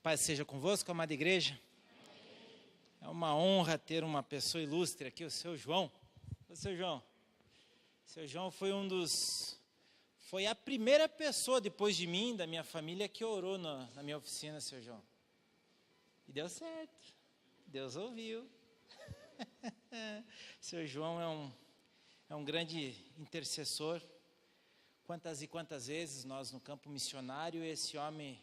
Paz seja convosco, amada igreja. É uma honra ter uma pessoa ilustre aqui, o seu João. O seu João. O seu João foi a primeira pessoa depois de mim, da minha família, que orou na minha oficina, seu João. E deu certo. Deus ouviu. Seu João é um grande intercessor. Quantas e quantas vezes nós no campo missionário, esse homem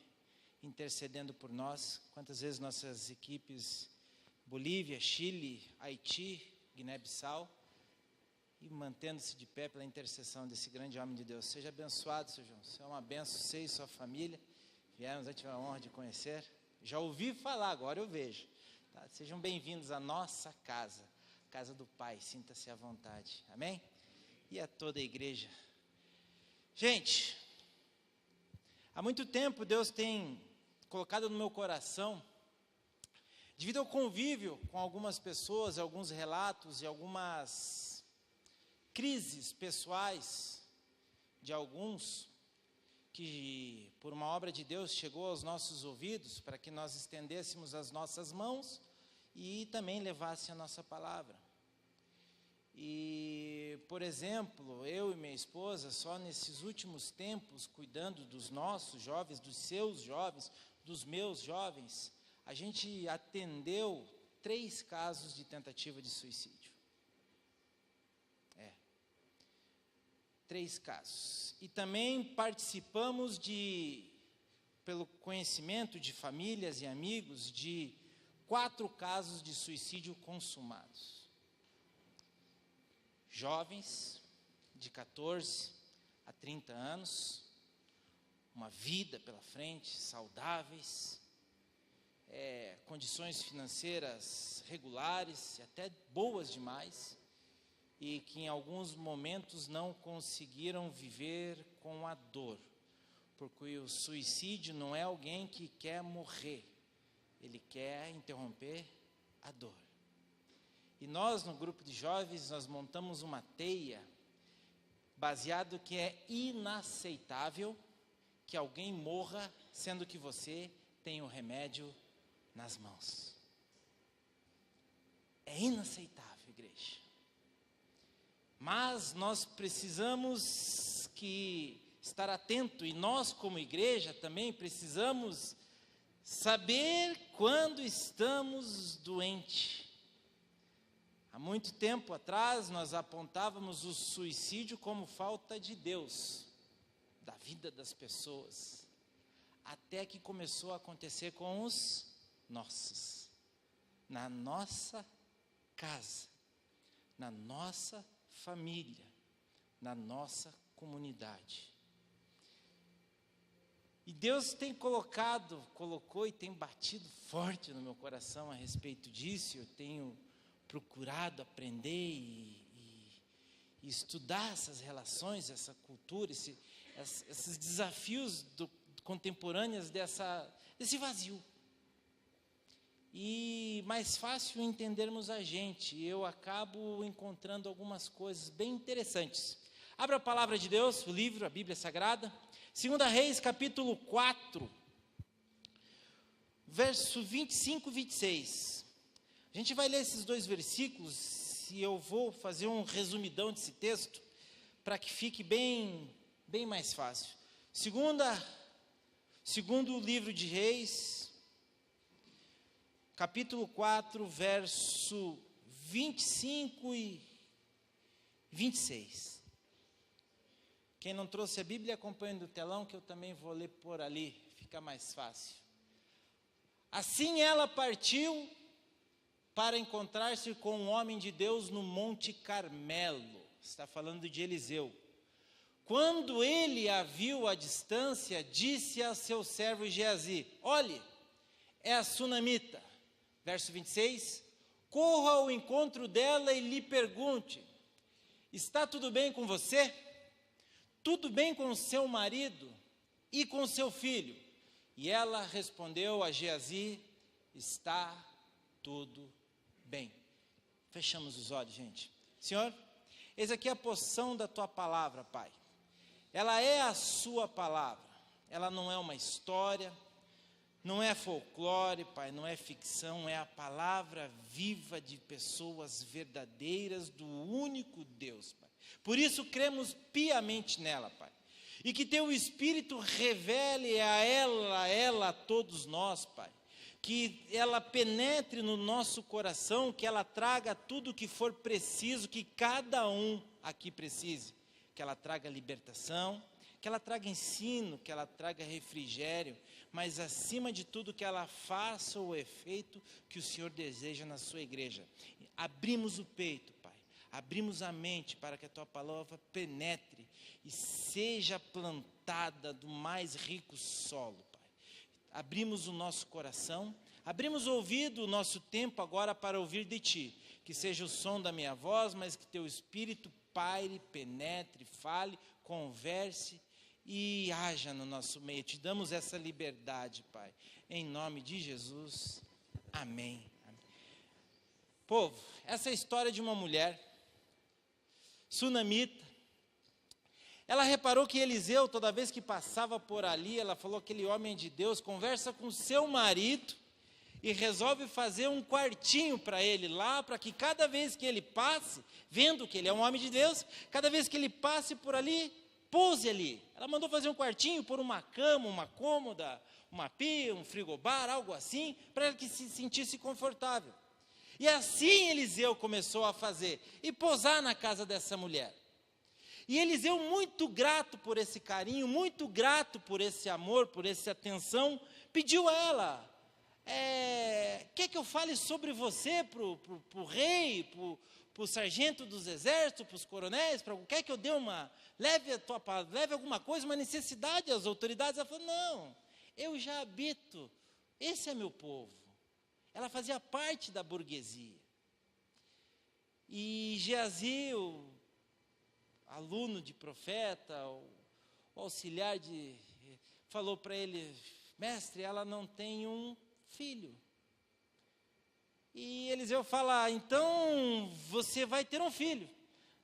intercedendo por nós, quantas vezes nossas equipes Bolívia, Chile, Haiti, Guiné-Bissau, e mantendo-se de pé pela intercessão desse grande homem de Deus. Seja abençoado, seu João. Você é uma benção, você e sua família. Viemos, eu tive a honra de conhecer. Já ouvi falar, agora eu vejo. Tá? Sejam bem-vindos à nossa casa, casa do Pai. Sinta-se à vontade. Amém? E a toda a igreja. Gente, há muito tempo Deus tem colocado no meu coração, devido ao convívio com algumas pessoas, alguns relatos e algumas crises pessoais de alguns, que por uma obra de Deus chegou aos nossos ouvidos, para que nós estendêssemos as nossas mãos e também levasse a nossa palavra. E, por exemplo, eu e minha esposa, só nesses últimos tempos, cuidando dos nossos jovens, dos seus jovens, dos meus jovens, a gente atendeu 3 casos de tentativa de suicídio. 3 casos. E também participamos pelo conhecimento de famílias e amigos, de 4 casos de suicídio consumados. Jovens de 14 a 30 anos, uma vida pela frente, saudáveis, condições financeiras regulares, até boas demais, e que em alguns momentos não conseguiram viver com a dor, porque o suicídio não é alguém que quer morrer, ele quer interromper a dor. E nós, no grupo de jovens, nós montamos uma teia, baseado que é inaceitável que alguém morra, sendo que você tem o remédio nas mãos. É inaceitável, igreja. Mas nós precisamos estar atento, e nós como igreja também precisamos saber quando estamos doentes. Há muito tempo atrás, nós apontávamos o suicídio como falta de Deus, da vida das pessoas, até que começou a acontecer com os nossos, na nossa casa, na nossa família, na nossa comunidade. E Deus tem colocou e tem batido forte no meu coração a respeito disso. Eu tenho procurado aprender e estudar essas relações, essa cultura, esses desafios contemporâneos desse vazio. E mais fácil entendermos a gente, eu acabo encontrando algumas coisas bem interessantes. Abra a palavra de Deus, o livro, a Bíblia Sagrada, 2 Reis, capítulo 4, verso 25 e 26. A gente vai ler esses 2 versículos e eu vou fazer um resumidão desse texto para que fique bem mais fácil. Segundo livro de Reis, capítulo 4, verso 25 e 26. Quem não trouxe a Bíblia, acompanhe no telão, que eu também vou ler por ali, fica mais fácil. Assim ela partiu para encontrar-se com um homem de Deus no Monte Carmelo. Está falando de Eliseu. Quando ele a viu à distância, disse a seu servo Geazi: olhe, é a sunamita. Verso 26, corra ao encontro dela e lhe pergunte: está tudo bem com você? Tudo bem com seu marido e com seu filho? E ela respondeu a Geazi: está tudo bem. Fechamos os olhos, gente. Senhor, eis aqui a porção da tua palavra, Pai. Ela é a sua palavra, ela não é uma história, Não é folclore, Pai, não é ficção, é a palavra viva de pessoas verdadeiras do único Deus, Pai. Por isso cremos piamente nela, Pai. E que Teu Espírito revele a ela a todos nós, Pai. Que ela penetre no nosso coração, que ela traga tudo o que for preciso, que cada um aqui precise. Que ela traga libertação, que ela traga ensino, que ela traga refrigério, mas acima de tudo que ela faça o efeito que o Senhor deseja na sua igreja. Abrimos o peito, Pai, abrimos a mente para que a Tua palavra penetre e seja plantada do mais rico solo, Pai. Abrimos o nosso coração, abrimos o ouvido, o nosso tempo agora para ouvir de Ti, que seja o som da minha voz, mas que Teu Espírito paire, penetre, fale, converse e haja no nosso meio. Te damos essa liberdade, Pai, em nome de Jesus, amém. Povo, essa é a história de uma mulher, sunamita. Ela reparou que Eliseu, toda vez que passava por ali, ela falou, aquele homem de Deus conversa com seu marido e resolve fazer um quartinho para ele lá, para que cada vez que ele passe, vendo que ele é um homem de Deus, cada vez que ele passe por ali, pouse ali. Ela mandou fazer um quartinho, pôr uma cama, uma cômoda, uma pia, um frigobar, algo assim, para que se sentisse confortável. E assim Eliseu começou a fazer, e pousar na casa dessa mulher. E Eliseu, muito grato por esse carinho, muito grato por esse amor, por essa atenção, pediu a ela, quer que eu fale sobre você para o rei, para o sargento dos exércitos, para os coronéis, quer que eu dê leve alguma coisa, uma necessidade às autoridades? Ela falou, não, eu já habito, esse é meu povo. Ela fazia parte da burguesia. E Geazi, o aluno de profeta, o auxiliar falou para ele, mestre, ela não tem um filho. E Eliseu fala, então você vai ter um filho.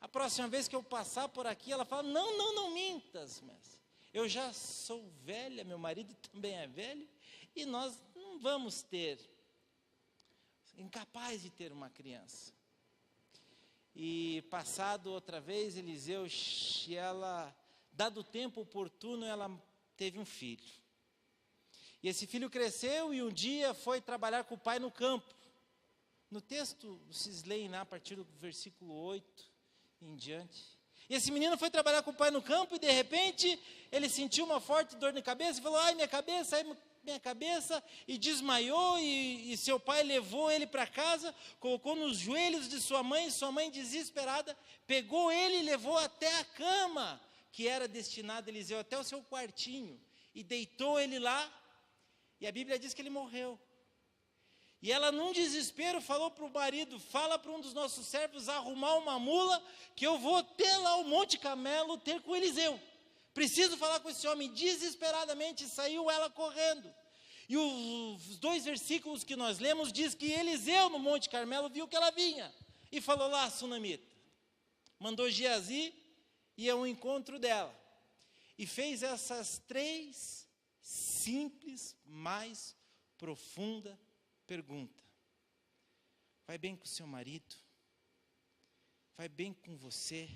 A próxima vez que eu passar por aqui, ela fala, não mintas, mestre. Eu já sou velha, meu marido também é velho, e nós não vamos ter, incapaz de ter uma criança. E passado outra vez, Eliseu, dado o tempo oportuno, ela teve um filho. E esse filho cresceu e um dia foi trabalhar com o pai no campo. No texto, vocês leem lá a partir do versículo 8 em diante. E esse menino foi trabalhar com o pai no campo e de repente ele sentiu uma forte dor na cabeça e falou, ai minha cabeça, e desmaiou, e seu pai levou ele para casa, colocou nos joelhos de sua mãe desesperada, pegou ele e levou até a cama, que era destinada a Eliseu, até o seu quartinho, e deitou ele lá, e a Bíblia diz que ele morreu. E ela, num desespero, falou para o marido, fala para um dos nossos servos arrumar uma mula, que eu vou até lá o Monte Carmelo ter com Eliseu. Preciso falar com esse homem. Desesperadamente saiu ela correndo. E os 2 versículos que nós lemos diz que Eliseu no Monte Carmelo viu que ela vinha. E falou lá, sunamita. Mandou Geazi ir ao encontro dela. E fez essas 3 simples, mais profunda pergunta. Vai bem com o seu marido? Vai bem com você?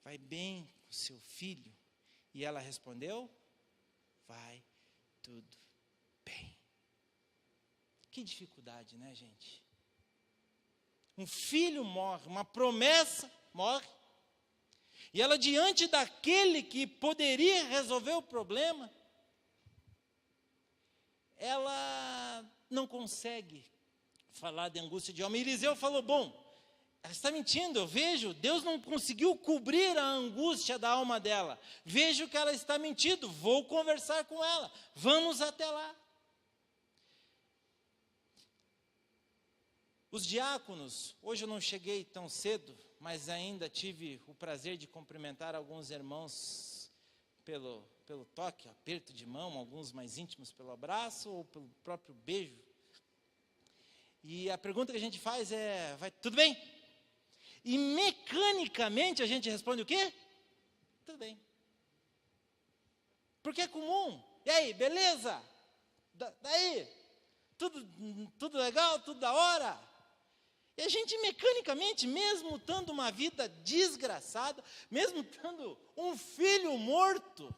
Vai bem com o seu filho? E ela respondeu, vai tudo bem. Que dificuldade, né, gente? Um filho morre, uma promessa morre. E ela, diante daquele que poderia resolver o problema, ela não consegue falar de angústia de homem. Eliseu falou, bom, ela está mentindo, eu vejo, Deus não conseguiu cobrir a angústia da alma dela. Vejo que ela está mentindo, vou conversar com ela, vamos até lá. Os diáconos, hoje eu não cheguei tão cedo, mas ainda tive o prazer de cumprimentar alguns irmãos pelo toque, aperto de mão, alguns mais íntimos pelo abraço ou pelo próprio beijo. E a pergunta que a gente faz é, vai tudo bem? E mecanicamente a gente responde o quê? Tudo bem. Porque é comum. E aí, beleza? aí? Tudo legal? Tudo da hora? E a gente mecanicamente, mesmo tendo uma vida desgraçada, mesmo tendo um filho morto,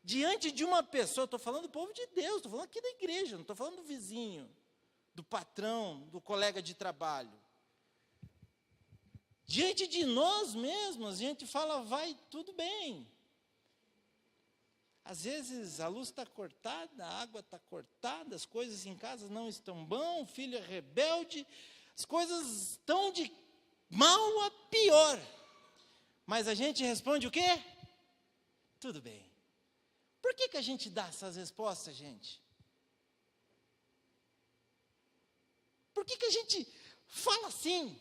diante de uma pessoa, estou falando do povo de Deus, estou falando aqui da igreja, não estou falando do vizinho, do patrão, do colega de trabalho. Diante de nós mesmos, a gente fala, vai tudo bem. Às vezes a luz está cortada, a água está cortada, as coisas em casa não estão bom, o filho é rebelde, as coisas estão de mal a pior. Mas a gente responde o quê? Tudo bem. Por que a gente dá essas respostas, gente? Por que a gente fala assim?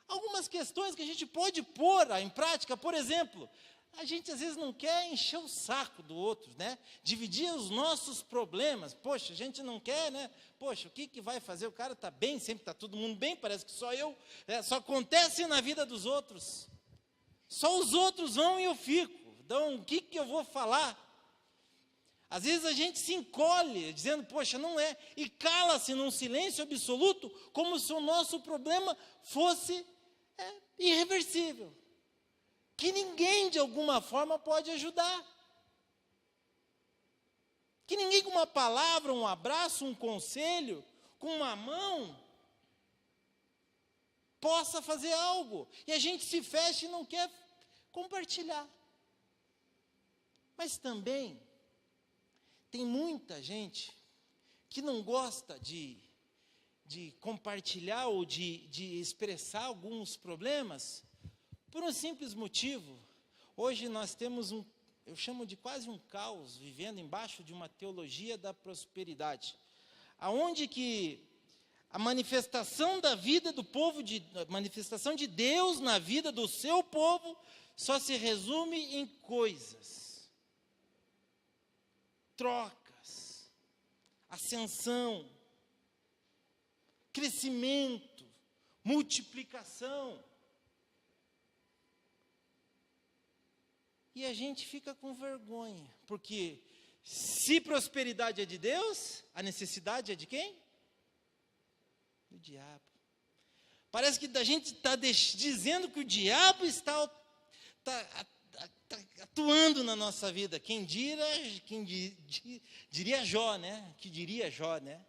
Algumas questões que a gente pode pôr em prática, por exemplo, a gente às vezes não quer encher o saco do outro, né? Dividir os nossos problemas. Poxa, a gente não quer, né? Poxa, o que vai fazer? O cara está bem, sempre está todo mundo bem, parece que só eu, só acontece na vida dos outros. Só os outros vão e eu fico. Então, o que eu vou falar? Às vezes a gente se encolhe, dizendo, poxa, não é, e cala-se num silêncio absoluto, como se o nosso problema fosse irreversível. Que ninguém, de alguma forma, pode ajudar. Que ninguém com uma palavra, um abraço, um conselho, com uma mão, possa fazer algo. E a gente se fecha e não quer compartilhar. Mas também, tem muita gente que não gosta de compartilhar ou de expressar alguns problemas, por um simples motivo. Hoje nós temos eu chamo de quase um caos, vivendo embaixo de uma teologia da prosperidade, aonde que a manifestação da vida do povo, a manifestação de Deus na vida do seu povo, só se resume em coisas, trocas, ascensão, crescimento, multiplicação. E a gente fica com vergonha, porque se prosperidade é de Deus, a necessidade é de quem? Do diabo. Parece que a gente está dizendo que o diabo está atuando na nossa vida. Quem diria Jó, né? Que diria Jó, né?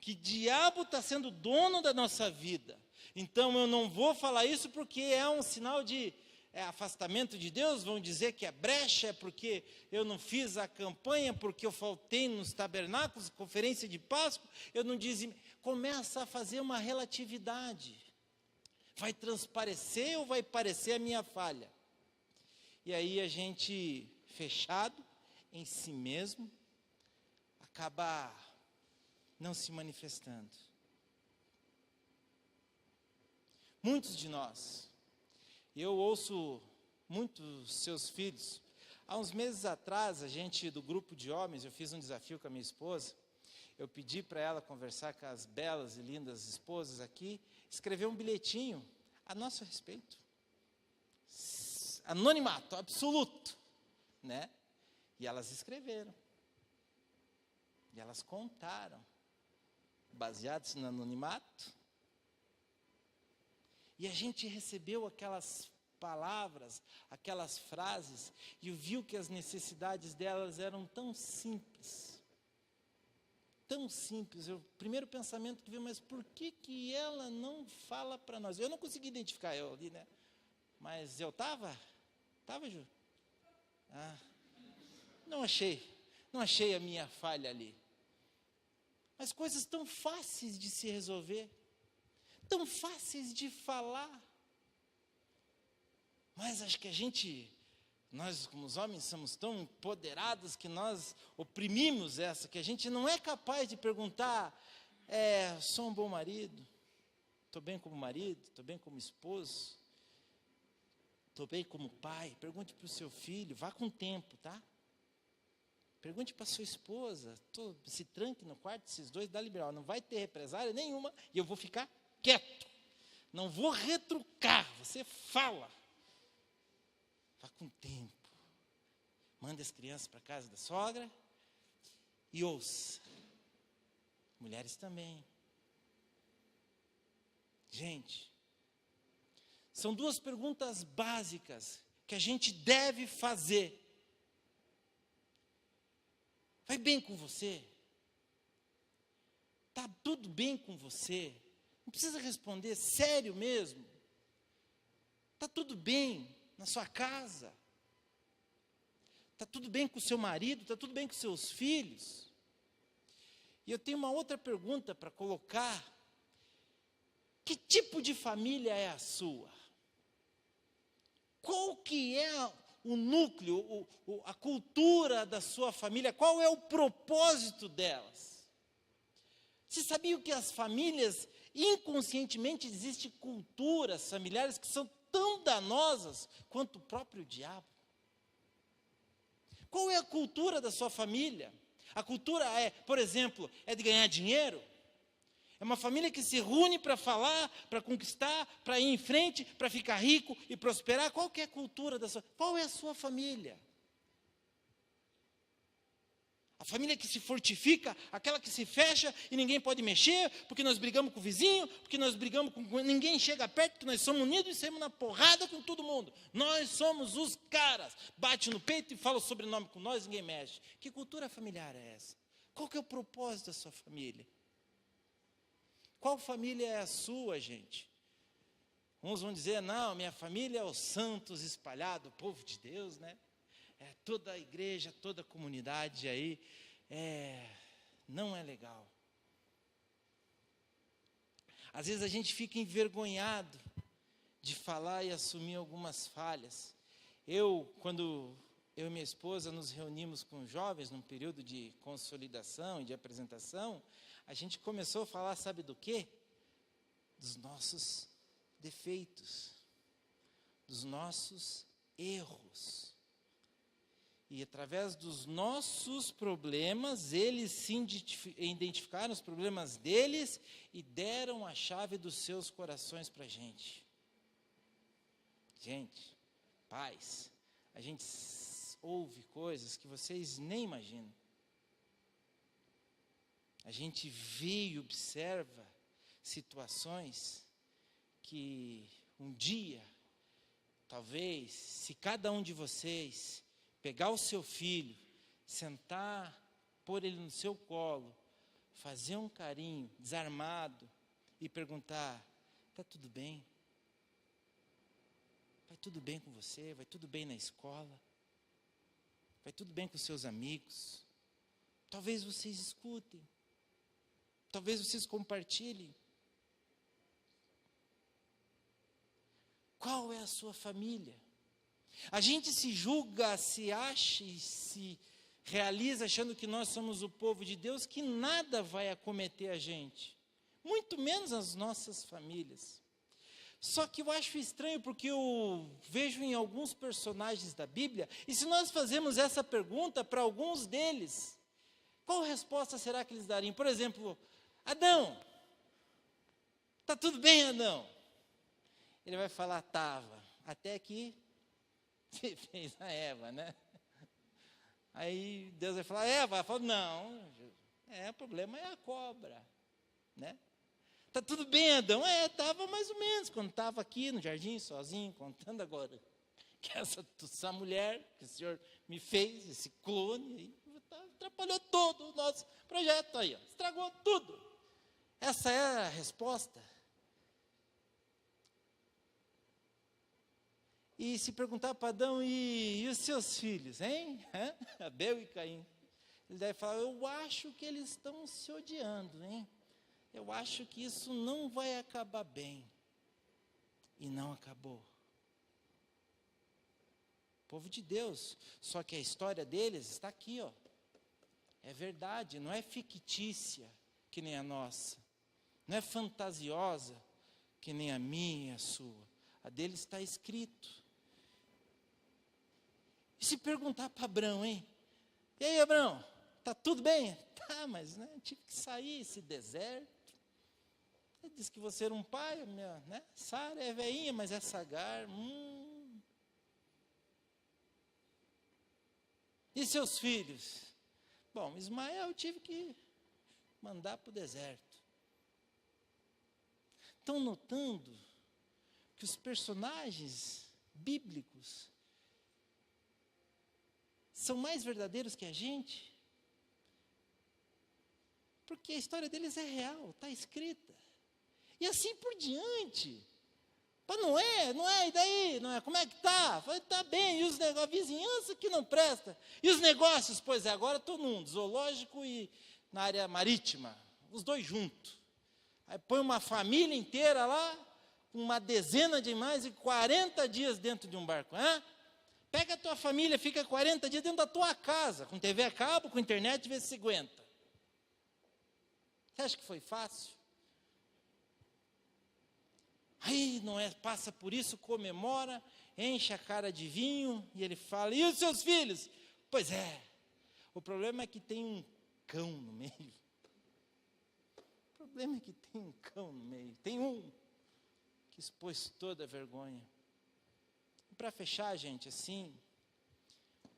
Que diabo está sendo dono da nossa vida. Então eu não vou falar isso porque é um sinal de afastamento de Deus. Vão dizer que é brecha, é porque eu não fiz a campanha, porque eu faltei nos tabernáculos, conferência de Páscoa, eu não dizia. Começa a fazer uma relatividade. Vai transparecer ou vai parecer a minha falha? E aí a gente, fechado em si mesmo, acaba não se manifestando. Muitos de nós, eu ouço muitos seus filhos. Há uns meses atrás, a gente do grupo de homens, eu fiz um desafio com a minha esposa. Eu pedi para ela conversar com as belas e lindas esposas aqui, escrever um bilhetinho a nosso respeito. Anonimato absoluto, né? E elas escreveram. E elas contaram, baseados no anonimato. E a gente recebeu aquelas palavras, aquelas frases, e viu que as necessidades delas eram tão simples. Tão simples. O primeiro pensamento que veio, mas por que ela não fala para nós? Eu não consegui identificar eu ali, né? Mas eu estava? Estava, Ju? Não achei a minha falha ali. Mas coisas tão fáceis de se resolver, tão fáceis de falar. Mas acho que nós como os homens somos tão empoderados que nós oprimimos essa, que a gente não é capaz de perguntar, sou um bom marido? Estou bem como marido? Estou bem como esposo? Estou bem como pai? Pergunte para o seu filho, vá com tempo, tá? Pergunte para a sua esposa, se tranque no quarto, esses dois dá liberal, não vai ter represália nenhuma, e eu vou ficar quieto, não vou retrucar, você fala. Vá com tempo, manda as crianças para a casa da sogra, E ouça, mulheres também. Gente, são duas perguntas básicas que a gente deve fazer. Vai bem com você? Está tudo bem com você? Não precisa responder, sério mesmo. Está tudo bem na sua casa? Está tudo bem com o seu marido? Está tudo bem com seus filhos? E eu tenho uma outra pergunta para colocar. Que tipo de família é a sua? Qual que é o núcleo, a cultura da sua família? Qual é o propósito delas? Você sabia que as famílias, inconscientemente, existem culturas familiares que são tão danosas quanto o próprio diabo? Qual é a cultura da sua família? A cultura é, por exemplo, é de ganhar dinheiro? É uma família que se reúne para falar, para conquistar, para ir em frente, para ficar rico e prosperar? Qual que é a cultura da sua? Qual é a sua família? A família que se fortifica, aquela que se fecha e ninguém pode mexer, porque nós brigamos com o vizinho, porque nós brigamos com... Ninguém chega perto, porque nós somos unidos e saímos na porrada com todo mundo. Nós somos os caras. Bate no peito e fala o sobrenome com nós, ninguém mexe. Que cultura familiar é essa? Qual que é o propósito da sua família? Qual família é a sua, gente? Uns vão dizer, não, minha família é os santos espalhados, o povo de Deus, né? É toda a igreja, toda a comunidade aí. Não é legal. Às vezes a gente fica envergonhado de falar e assumir algumas falhas. Quando eu e minha esposa nos reunimos com jovens num período de consolidação e de apresentação, a gente começou a falar, sabe do quê? Dos nossos defeitos, dos nossos erros. E através dos nossos problemas, eles se identificaram os problemas deles e deram a chave dos seus corações para a gente. Gente, pais, a gente ouve coisas que vocês nem imaginam. A gente vê e observa situações que um dia, talvez, se cada um de vocês pegar o seu filho, sentar, pôr ele no seu colo, fazer um carinho, desarmado, e perguntar, está tudo bem? Vai tudo bem com você? Vai tudo bem na escola? Vai tudo bem com seus amigos? Talvez vocês escutem. Talvez vocês compartilhem. Qual é a sua família? A gente se julga, se acha e se realiza achando que nós somos o povo de Deus, que nada vai acometer a gente, muito menos as nossas famílias. Só que eu acho estranho porque eu vejo em alguns personagens da Bíblia, e se nós fazemos essa pergunta para alguns deles, qual resposta será que eles dariam? Por exemplo, Adão, está tudo bem, Adão? Ele vai falar, estava, até que você fez a Eva, né? Aí Deus vai falar, Eva, ela fala, não, o problema é a cobra, né? Está tudo bem, Adão? Estava mais ou menos, quando estava aqui no jardim, sozinho, contando agora, que essa mulher que o Senhor me fez, esse clone, aí, atrapalhou todo o nosso projeto aí, ó, estragou tudo. Essa é a resposta. E se perguntar para Adão, e os seus filhos, hein? Abel e Caim. Ele deve falar, eu acho que eles estão se odiando, hein? Eu acho que isso não vai acabar bem. E não acabou. Povo de Deus. Só que a história deles está aqui, ó. É verdade, não é fictícia que nem a nossa. Não é fantasiosa que nem a minha e a sua. A deles está escrito. E se perguntar para Abrão, hein? E aí, Abrão, está tudo bem? Tá, mas né, tive que sair esse deserto. Ele disse que você era um pai, né? Sara é veinha, mas é Sagar. E seus filhos? Bom, Ismael tive que mandar para o deserto. Estão notando que os personagens bíblicos são mais verdadeiros que a gente? Porque a história deles é real, está escrita. E assim por diante. Mas não é, e daí? Não é? Como é que está? Está bem, e os negócios, a vizinhança que não presta. E os negócios? Pois é, agora estou num zoológico e na área marítima, os dois juntos. Aí põe uma família inteira lá, uma dezena de animais e 40 dias dentro de um barco. Pega a tua família, fica 40 dias dentro da tua casa, com TV a cabo, com internet, vê se você aguenta. Você acha que foi fácil? Aí não é, passa por isso, comemora, enche a cara de vinho, e ele fala, e os seus filhos? Pois é, o problema é que tem um cão no meio. O problema é que tem um cão no meio. Tem um que expôs toda a vergonha. E para fechar, gente, assim,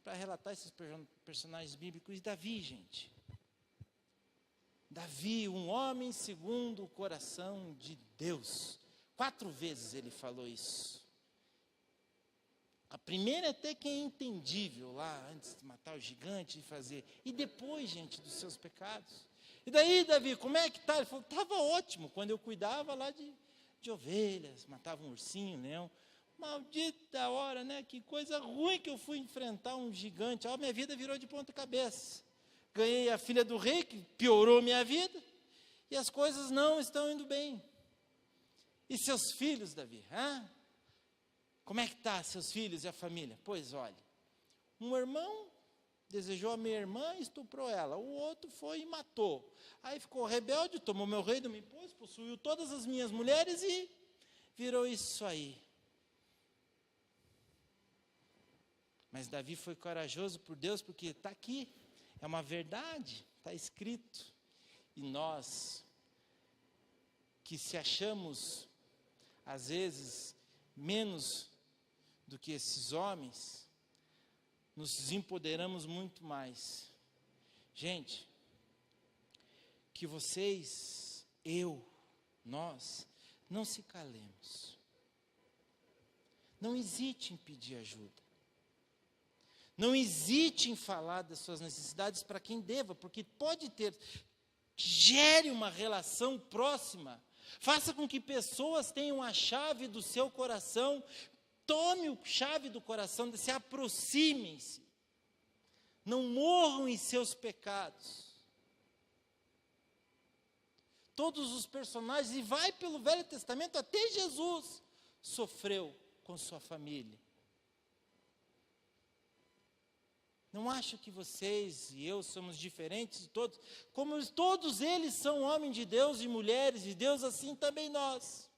para relatar esses personagens bíblicos, e Davi, gente. Davi, um homem segundo o coração de Deus. 4 vezes ele falou isso. A primeira até que é entendível, lá, antes de matar o gigante e fazer. E depois, gente, dos seus pecados. E daí, Davi, como é que está? Ele falou, estava ótimo, quando eu cuidava lá de ovelhas, matava um ursinho, um leão. Maldita hora, né? Que coisa ruim que eu fui enfrentar um gigante. Minha vida virou de ponta cabeça. Ganhei a filha do rei, que piorou minha vida. E as coisas não estão indo bem. E seus filhos, Davi? Como é que está seus filhos e a família? Pois olha, um irmão desejou a minha irmã e estuprou ela. O outro foi e matou. Aí ficou rebelde, tomou meu reino, me impôs, possuiu todas as minhas mulheres e virou isso aí. Mas Davi foi corajoso por Deus, porque está aqui. É uma verdade, está escrito. E nós, que se achamos, às vezes, menos do que esses homens, nos empoderamos muito mais. Gente, que vocês, nós, não se calemos. Não hesite em pedir ajuda. Não hesite em falar das suas necessidades para quem deva, porque pode ter, gere uma relação próxima. Faça com que pessoas tenham a chave do seu coração. Tome a chave do coração, se aproximem-se. Não morram em seus pecados. Todos os personagens, e vai pelo Velho Testamento, até Jesus sofreu com sua família. Não acho que vocês e eu somos diferentes de todos, como todos eles são homens de Deus e mulheres de Deus, assim também nós.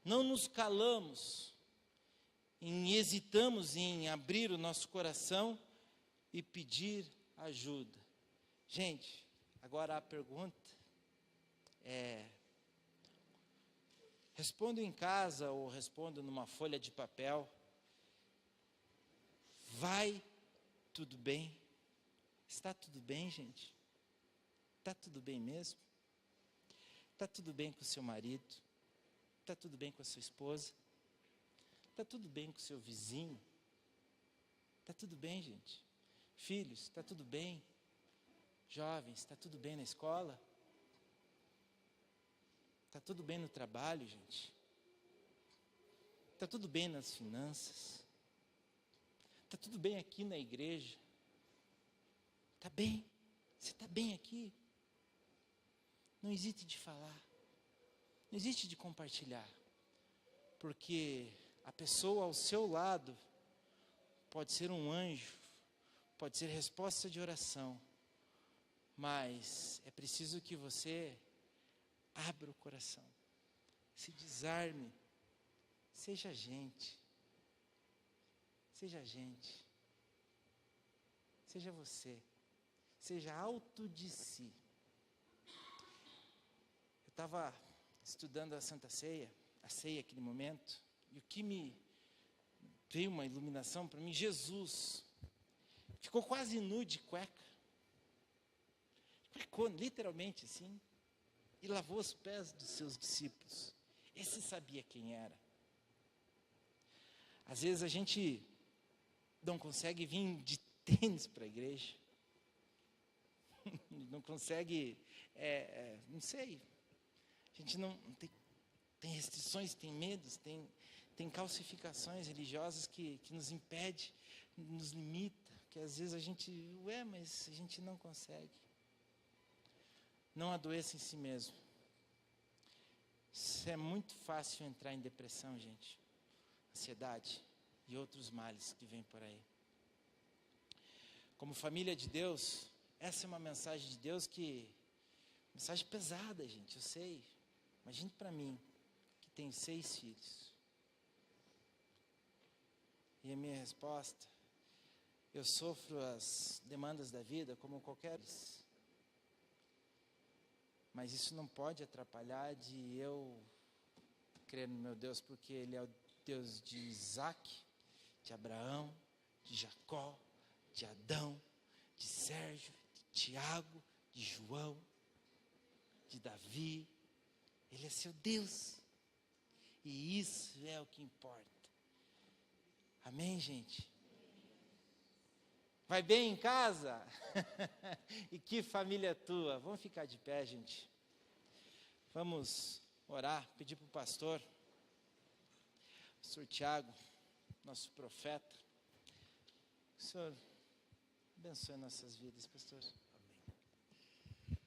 Não nos calamos, hesitamos em abrir o nosso coração e pedir ajuda. Gente, agora a pergunta é, respondo em casa ou respondo numa folha de papel. Vai tudo bem? Está tudo bem, gente? Está tudo bem mesmo? Está tudo bem com o seu marido? Está tudo bem com a sua esposa? Está tudo bem com o seu vizinho? Está tudo bem, gente? Filhos, está tudo bem? Jovens, está tudo bem na escola? Está tudo bem no trabalho, gente? Está tudo bem nas finanças? Está tudo bem aqui na igreja? Está bem? Você está bem aqui? Não hesite de falar. Não hesite de compartilhar. Porque a pessoa ao seu lado pode ser um anjo, pode ser resposta de oração. Mas é preciso que você abra o coração. Se desarme. Seja gente. Seja gente, seja você, seja alto de si. Eu estava estudando a Santa Ceia, aquele momento, e o que me veio uma iluminação para mim, Jesus, Ficou quase nu de cueca. Cuecou, literalmente assim. E lavou os pés dos seus discípulos. Esse sabia quem era. Às vezes a gente não consegue vir de tênis para a igreja. Não consegue, não sei. A gente não tem restrições, tem medos, tem calcificações religiosas que nos impede, nos limita. Que às vezes a gente, mas a gente não consegue. Não adoeça em si mesmo. Isso é muito fácil entrar em depressão, gente. Ansiedade e outros males que vêm por aí. Como família de Deus, essa é uma mensagem de Deus mensagem pesada, gente, eu sei. Imagine para mim, que tenho 6 filhos. E a minha resposta, eu sofro as demandas da vida como qualquer um. Mas isso não pode atrapalhar de eu crer no meu Deus, porque Ele é o Deus de Isaac, de Abraão, de Jacó, de Adão, de Sérgio, de Tiago, de João, de Davi. Ele é seu Deus. E isso é o que importa. Amém, gente? Vai bem em casa? E que família tua? Vamos ficar de pé, gente. Vamos orar, pedir para o pastor Tiago, nosso profeta. O Senhor abençoe nossas vidas, pastor. Amém.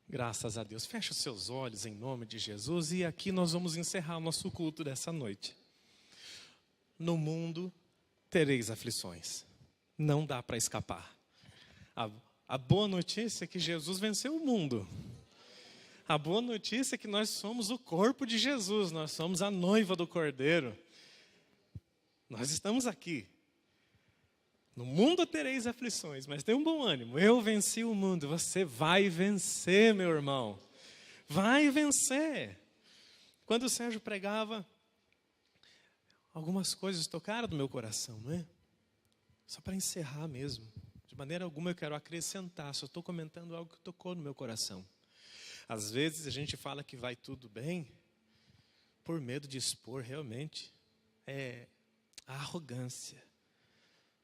Graças a Deus. Feche os seus olhos em nome de Jesus e aqui nós vamos encerrar o nosso culto dessa noite. No mundo tereis aflições. Não dá para escapar. A boa notícia é que Jesus venceu o mundo. A boa notícia é que nós somos o corpo de Jesus, nós somos a noiva do Cordeiro. Nós estamos aqui. No mundo tereis aflições, mas tenha um bom ânimo. Eu venci o mundo, você vai vencer, meu irmão. Vai vencer. Quando o Sérgio pregava, algumas coisas tocaram no meu coração, não é? Só para encerrar mesmo. De maneira alguma eu quero acrescentar, só estou comentando algo que tocou no meu coração. Às vezes a gente fala que vai tudo bem, por medo de expor realmente. A arrogância.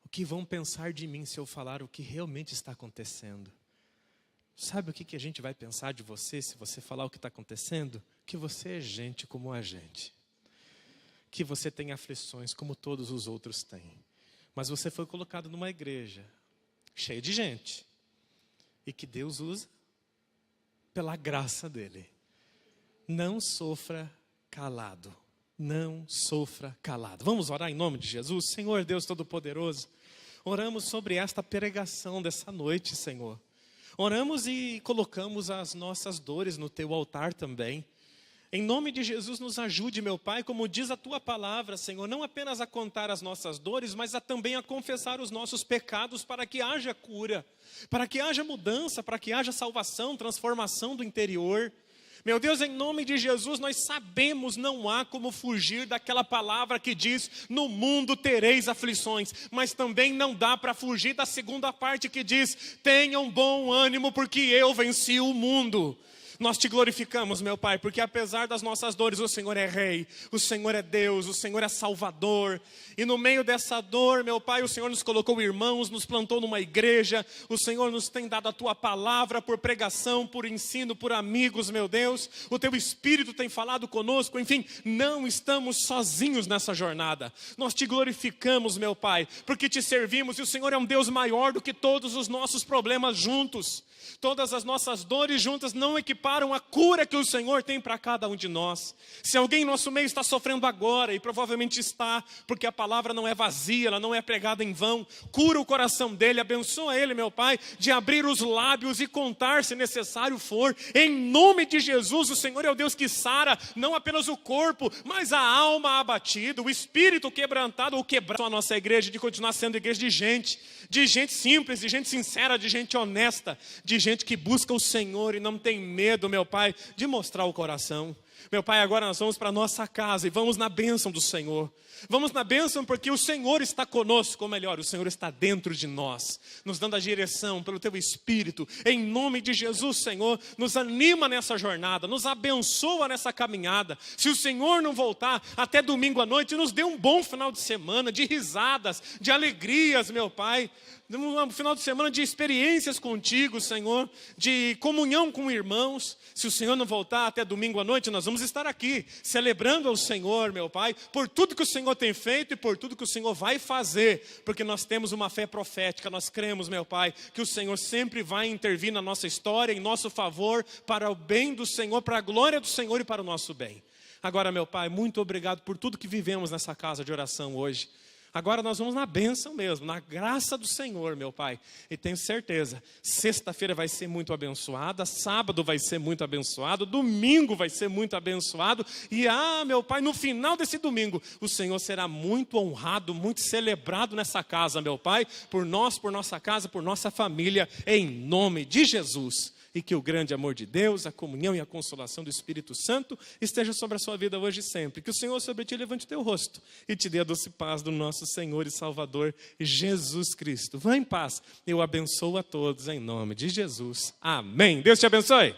O que vão pensar de mim se eu falar o que realmente está acontecendo? Sabe o que a gente vai pensar de você se você falar o que está acontecendo? Que você é gente como a gente. Que você tem aflições como todos os outros têm. Mas você foi colocado numa igreja cheia de gente. E que Deus usa pela graça dele. Não sofra calado. Não sofra calado. Vamos orar em nome de Jesus? Senhor Deus Todo-Poderoso, oramos sobre esta pregação dessa noite, Senhor. Oramos e colocamos as nossas dores no teu altar também. Em nome de Jesus, nos ajude, meu Pai, como diz a tua palavra, Senhor, não apenas a contar as nossas dores, mas também a confessar os nossos pecados para que haja cura, para que haja mudança, para que haja salvação, transformação do interior. Meu Deus, em nome de Jesus, nós sabemos, não há como fugir daquela palavra que diz, no mundo tereis aflições, mas também não dá para fugir da segunda parte que diz, tenham bom ânimo porque eu venci o mundo. Nós te glorificamos, meu Pai, porque apesar das nossas dores, o Senhor é Rei, o Senhor é Deus, o Senhor é Salvador. E no meio dessa dor, meu Pai, o Senhor nos colocou irmãos, nos plantou numa igreja, o Senhor nos tem dado a tua palavra por pregação, por ensino, por amigos, meu Deus. O teu Espírito tem falado conosco, enfim, não estamos sozinhos nessa jornada. Nós te glorificamos, meu Pai, porque te servimos e o Senhor é um Deus maior do que todos os nossos problemas juntos. Todas as nossas dores juntas não equiparam a cura que o Senhor tem para cada um de nós. Se alguém em nosso meio está sofrendo agora, e provavelmente está, porque a palavra não é vazia, ela não é pregada em vão, cura o coração dele, abençoa ele, meu Pai, de abrir os lábios e contar se necessário for. Em nome de Jesus, o Senhor é o Deus que sara, não apenas o corpo, mas a alma abatida, o espírito quebrantado ou quebrado. A nossa igreja de continuar sendo igreja de gente simples, de gente sincera, de gente honesta, de gente que busca o Senhor e não tem medo, meu Pai, de mostrar o coração. Meu Pai, agora nós vamos para a nossa casa e vamos na bênção do Senhor. Vamos na bênção porque o Senhor está conosco, ou melhor, o Senhor está dentro de nós, nos dando a direção pelo Teu Espírito. Em nome de Jesus, Senhor, nos anima nessa jornada, nos abençoa nessa caminhada. Se o Senhor não voltar até domingo à noite, nos dê um bom final de semana, de risadas, de alegrias, meu Pai. Um final de semana de experiências contigo, Senhor, de comunhão com irmãos. Se o Senhor não voltar até domingo à noite, nós vamos estar aqui, celebrando ao Senhor, meu Pai, por tudo que o Senhor tem feito e por tudo que o Senhor vai fazer, porque nós temos uma fé profética, nós cremos, meu Pai, que o Senhor sempre vai intervir na nossa história, em nosso favor, para o bem do Senhor, para a glória do Senhor e para o nosso bem. Agora, meu Pai, muito obrigado por tudo que vivemos nessa casa de oração hoje. Agora nós vamos na bênção mesmo, na graça do Senhor, meu Pai. E tenho certeza, sexta-feira vai ser muito abençoada, sábado vai ser muito abençoado, domingo vai ser muito abençoado. E meu Pai, no final desse domingo, o Senhor será muito honrado, muito celebrado nessa casa, meu Pai. Por nós, por nossa casa, por nossa família, em nome de Jesus. E que o grande amor de Deus, a comunhão e a consolação do Espírito Santo esteja sobre a sua vida hoje e sempre. Que o Senhor sobre ti levante o teu rosto e te dê a doce paz do nosso Senhor e Salvador Jesus Cristo. Vá em paz. Eu abençoo a todos em nome de Jesus. Amém. Deus te abençoe.